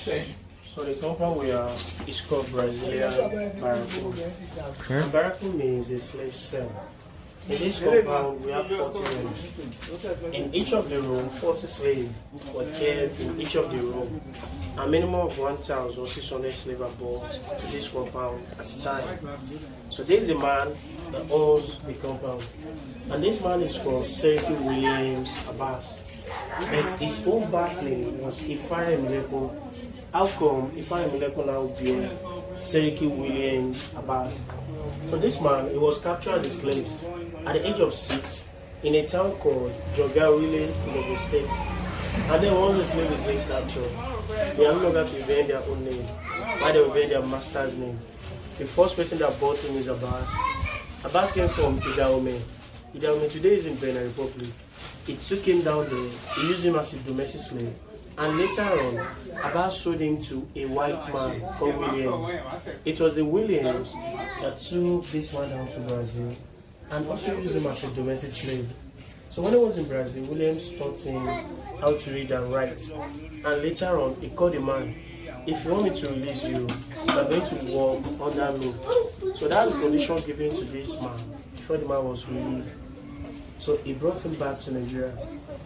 So the compound we are is called Brazilian Barracoon. Okay. Barracoon means a slave cell. In this compound, we have 40 rooms. In each of the rooms, 40 slaves were kept in each of the rooms. A minimum of 1,600 slaves are brought to this compound at a time. So this is a man that owns the compound. And this man is called Seriki Williams Abass. But his own birth name was Faremilekun. How come Faremilekun now bear Seriki Williams Abass? So this man, he was captured as a slave at the age of 6 in a town called Ijoga Orile in Ogun State. And then once the slave is being captured, they are no longer to revenge their own name, while they revenge their master's name. The first person that bought him is Abass. Abass came from Dahomey. Dahomey today is in Benin Republic. He took him down there, he used him as a domestic slave. And later on, Abass sold him to a white man called Williams. It was the Williams that took this man down to Brazil and also used him as a domestic slave. So when he was in Brazil, Williams taught him how to read and write. And later on, he called the man, if you want me to release you, you are going to work under me. So that was the condition given to this man before the man was released. So he brought him back to Nigeria.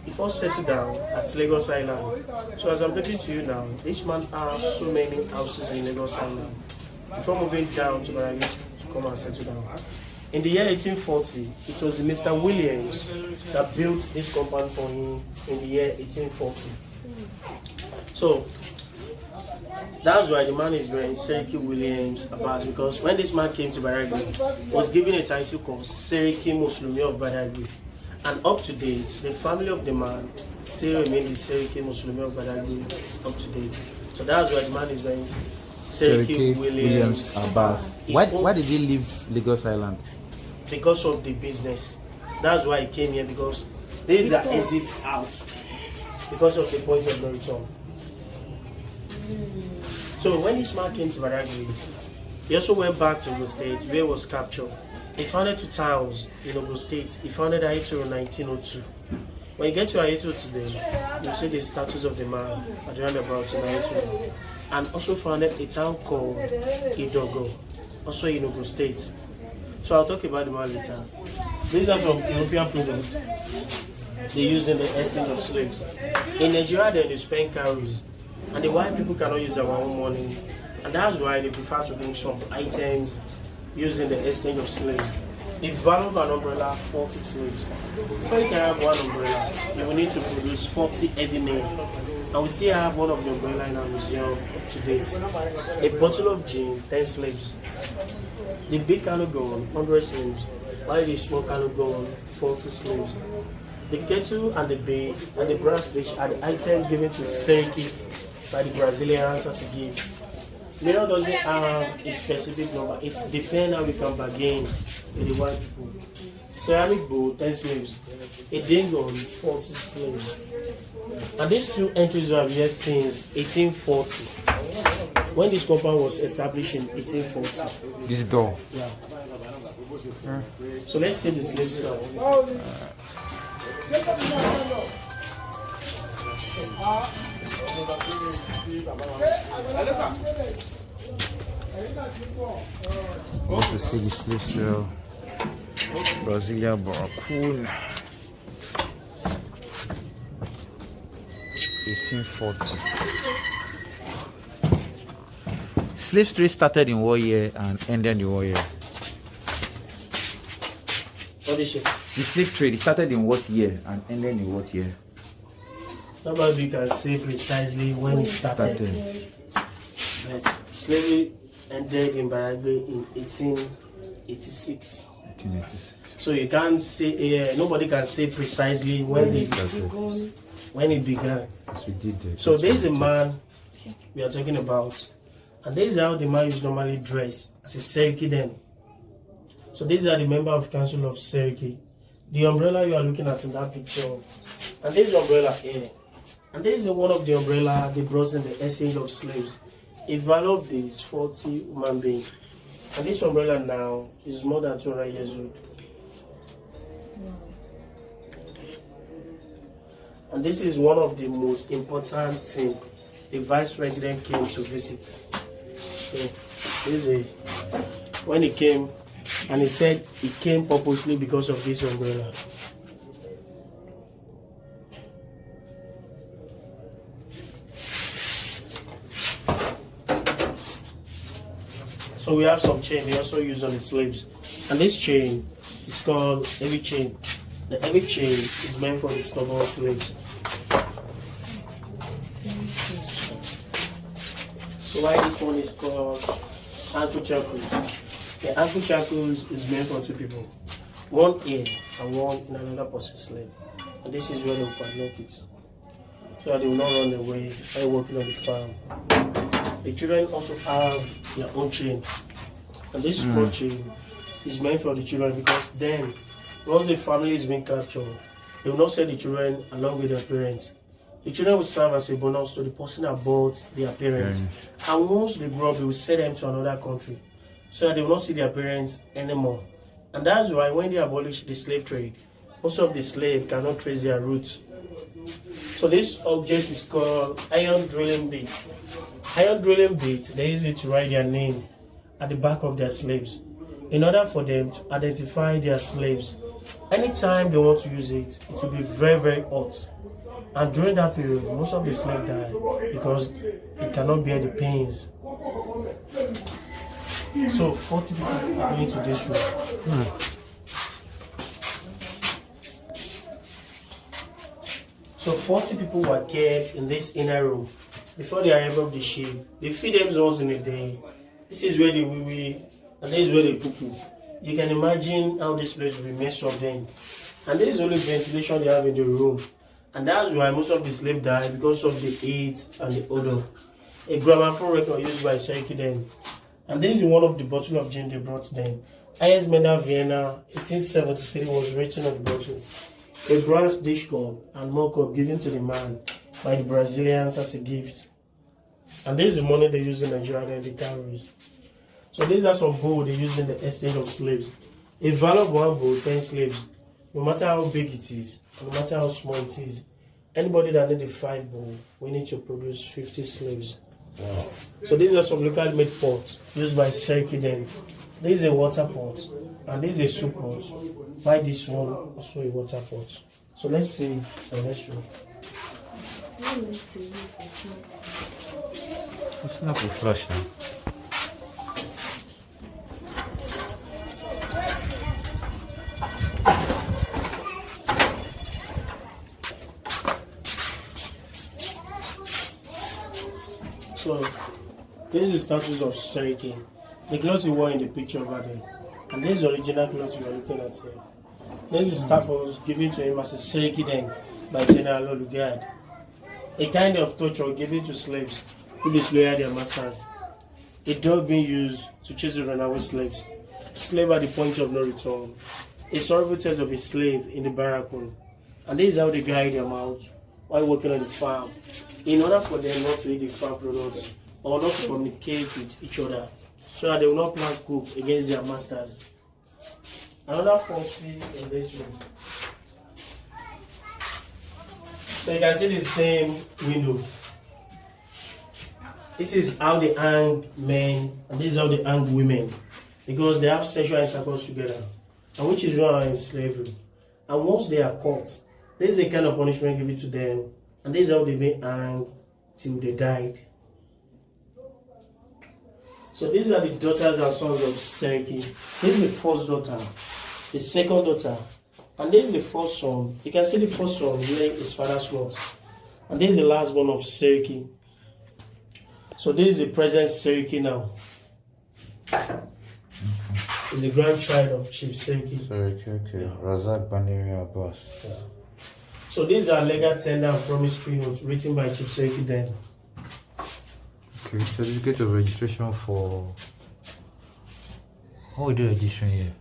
He first settled down at Lagos Island. So as I'm talking to you now, this man has so many houses in Lagos Island before moving down to Badagry to come and settle down. In the year 1840, it was Mr. Williams that built this compound for him in the year 1840. So that's why the man is wearing Seriki Williams Abass, because when this man came to Badagry, he was given a title called Seriki Muslimi of Badagry. And up to date, the family of the man still remain the Seriki Muslimi of Badagry up to date. So that's why the man is wearing Seriki Williams Abass. Why did he leave Lagos Island? Because of the business. That's why he came here, because there is an exit out because of the point of no return. So when this man came to Badagry, he also went back to Ogun State where he was captured. He founded 2 towns in Ogun State. He founded Ayeto in 1902. When you get to Ayeto today, you see the status of the man at around about in Ayeto. And also founded a town called Ijoga, also in Ogun State. So I'll talk about the man later. These are some European products they use in the exchange of slaves. In Nigeria, they spend cowries, and the white people cannot use their own money, and that's why they prefer to bring some items using the exchange of slaves. The value of an umbrella, 40 slaves. Before you can have one umbrella, you will need to produce 40 heavy men. And we still have one of the umbrella in our museum up to date. A bottle of gin, 10 slaves. The big canoe gun, 100 slaves. While the small canoe gun, 40 slaves. The kettle and the bay and the brass dish are the items given to Seriki by the Brazilians as a gift. Mirror doesn't have a specific number. It depends how we can bargain with the white people. Ceramic bowl, 10 slaves. A dingo, 40 slaves. And these 2 entries we have here since 1840. When this compound was established in 1840. This door? Yeah. So let's see the slave cell. Want to see the slave cell. Brazilian Barracoon. 1840. Slave trade started in what year and ended in what year? What is it? The slave trade started in what year and ended in what year? Nobody can say precisely when it started. But slavery ended in Badagry in 1886. 1886. So you can't say, nobody can say precisely when it began. As we did so there is a man we are talking about, and this is how the man is normally dressed as a Seriki then. So these are the members of Council of Seriki. The umbrella you are looking at in that picture, and this umbrella here, and this is one of the umbrella they brought in the exchange of slaves. A value of this 40 human beings, and this umbrella now is more than 200 years old. And this is one of the most important things the vice president came to visit. So this is when he came, and he said he came purposely because of this umbrella. So we have some chain they also use on the slaves. And this chain is called heavy chain. The heavy chain is meant for the stubborn slaves. So why this one is called ankle shackles? The ankle shackles is meant for two people. One here and one in another person's slave. And this is where they will padlock it. So that they will not run away while working on the farm. The children also have their own chain. And this small chain is meant for the children because then, once the family is being captured, they will not send the children along with their parents. The children will serve as a bonus to the person that bought their parents. And once they grow up, they will send them to another country so that they will not see their parents anymore. And that's why when they abolished the slave trade, most of the slaves cannot trace their roots. So this object is called iron drilling bit. Iron drilling bit, they use it to write their name at the back of their slaves in order for them to identify their slaves. Anytime they want to use it, it will be very, very hot. And during that period, most of the slaves die because they cannot bear the pains. So 40 people are going to this room. So 40 people were kept in this inner room before the arrival of the ship. They feed themselves in a day. This is where they wee and this is where they poo-poo. You can imagine how this place will be messed up then. And this is the only ventilation they have in the room. And that's why most of the slaves die because of the heat and the odor. A gramophone record used by Seriki then. And this is one of the bottle of gin they brought then. I.S. Mena Vienna 1873 was written on the bottle. A brass dish cup and mug cup given to the man by the Brazilians as a gift. And this is the money they use in Nigeria and the calories. So these are some gold they use in the estate of slaves. A value of one gold, 10 slaves. No matter how big it is, no matter how small it is, anybody that needs a 5 bowl, we need to produce 50 slaves. Wow. So these are some locally made pots used by Seriki then. This is a water pot and this is a soup pot. Why this one also a water pot? So let's see the next one. It's not a flush now. So this is the status of Seriki. The clothes he wore in the picture over there. And this is the original clothes you are looking at here. This is the staff was given to him as a Seriki then by General Olugard. A kind of torture given to slaves who disloyal their masters. A dog being used to chase the runaway slaves. Slave at the point of no return. A sorrowful test of a slave in the Barracoon. And this is how they guide them out while working on the farm, in order for them not to eat the farm products or not to communicate with each other, so that they will not plant cook against their masters. Another 40 in this room. So you can see the same window. This is how they hang men, and this is how they hang women, because they have sexual intercourse together, and which is why in slavery. And once they are caught, there is a kind of punishment given to them, and this is how they've been hanged till they died. So these are the daughters and sons of Seriki. This is the first daughter, the second daughter, and this is the first son. You can see the first son wearing his father's clothes, and this is the last one of Seriki. So this is the present Seriki now. It's the grandchild of Chief Seriki. Seriki, okay. Yeah. Razak Baniri Abass. Yeah. So these are legal tender and promissory notes written by Chief Seriki then. Okay, certificate of registration for... How we do registration here?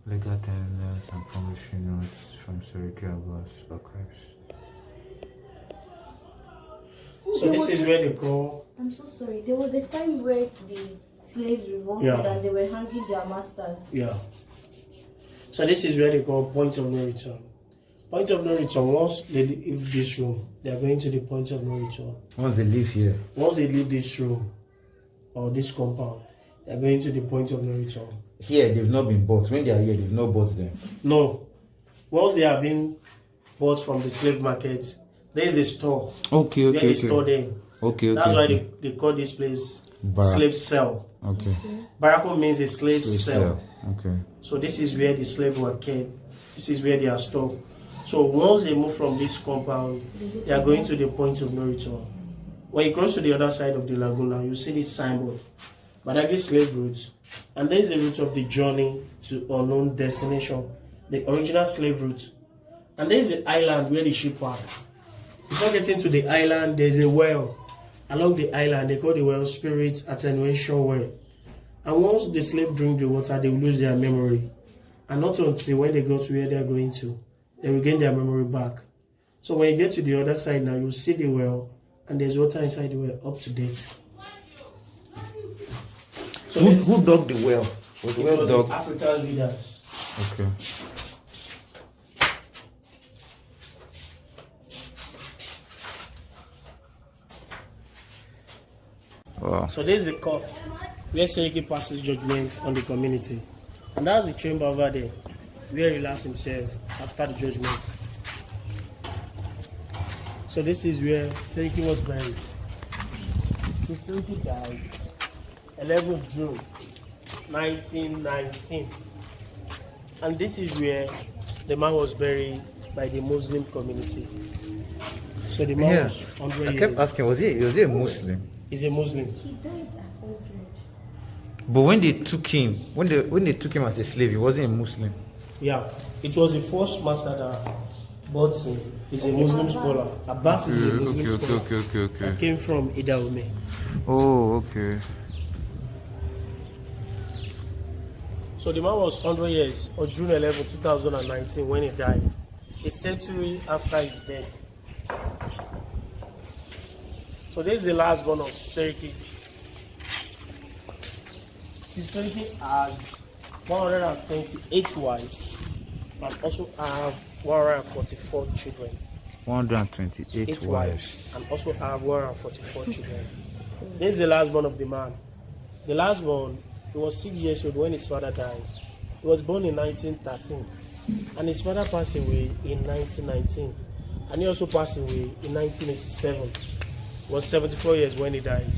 Legal tenders and promissory notes from Seriki Abass archives. So this is where they go. I'm so sorry. There was a time where the slaves revolted and they were hanging their masters. Yeah. So this is where they go point of no return. Point of no return. Once they leave this room, they are going to the point of no return. Once they leave here. Once they leave this room or this compound, they are going to the point of no return. Here, they've not been bought. When they are here, they've not bought them. No. Once they have been bought from the slave market, there is a store. Okay. They store them. Okay. That's why they call this place slave cell. Okay. Barracoon means a slave cell. Okay. So this is where the slaves were kept. This is where they are stored. So once they move from this compound, they are going to the point of no return. When you cross to the other side of the laguna, you see this signboard, Badagry slave route, and there is a route of the journey to unknown destination, the original slave route. And there is the island where the ship are. Before getting to the island, there is a well. Along the island, they call the well Spirit Attenuation Well. And once the slave drink the water, they will lose their memory. And not until when they go to where they are going to, they will gain their memory back. So when you get to the other side now, you see the well, and there's water inside the well, up to date. So who dug the well? Was the well dug? African leaders. Okay. Wow. So there's the court where Seriki passes judgment on the community. And that's the chamber over there where he relaxed himself after the judgment. So this is where Seriki was buried. Seriki died 11th June 1919. And this is where the man was buried by the Muslim community. So the man was 100 years. I kept asking, was he a Muslim? He's a Muslim. He died at 100. But when they took him, when they took him as a slave, he wasn't a Muslim. Yeah, it was the first master that bought him. He's a Muslim scholar. Abass is a Muslim scholar. Okay. That came from Dahomey. Oh, okay. So the man was 100 years on June 11, 2019 when he died. A century after his death. So this is the last one of Seriki. Seriki has 128 wives and also have 144 children. 128 wives. And also have 144 children. This is the last one of the man. The last one, he was 6 years old when his father died. He was born in 1913 and his father passed away in 1919 and he also passed away in 1987. He was 74 years when he died.